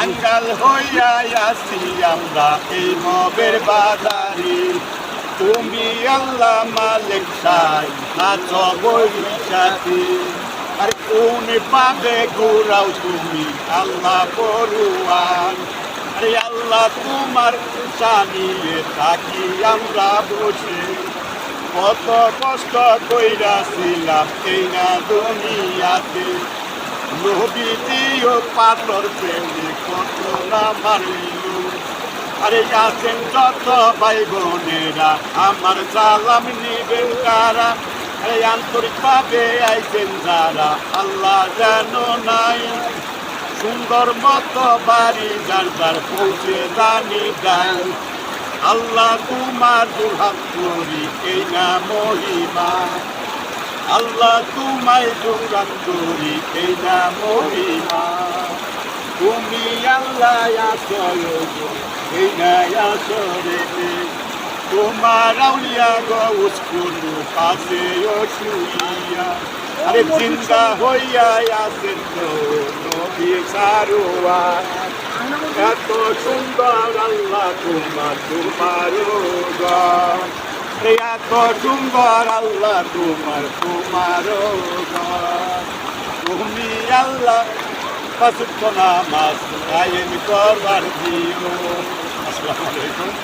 কাঙ্গাল হইয়া আসি আমরা এই মবের বাজারে, তুমি আল্লাহ মালিক সাই আছো বৈশাখী। আর কোন পাবে ঘুরাও তুমি আল্লাহ পড়ুয়ান, আরে আল্লাহ তোমার জানিয়ে থাকি আমরা বসে, কত কষ্ট কইরাছিলাম এই না দুনিয়াতে, নবীজিও পাথর প্রেমে কত না মারিল। আরে আছেন যত ভাই বোনেরা আমার সালাম নিবেন কারা, আরে আন্তরিক ভাবে আইছেন যারা আল্লাহ জানো নাই, সুন্দর মতো বাড়ি যার যার পৌঁছে জানি গান, আল্লাহ তোমার দুহাত করি এই না মহিমা, আল্লাহ তোমায় দুহাত করি এই না মহিমা, তুমি আল্লাহ আছো এই না আছো রে, তোমার আউলিয়া গৌস কুলু পাশে শুইয়া, আরে চিন্তা হইয়া আছেন তো নবী সারোয়ার, এত সুন্দর আল্লাহ তোমার ঘর, এত সুন্দর আল্লাহ তোমার ঘর, তুমি আল্লাহ পাঁচ নামাজ কায়েম করবার দিও। আসসালামু আলাইকুম।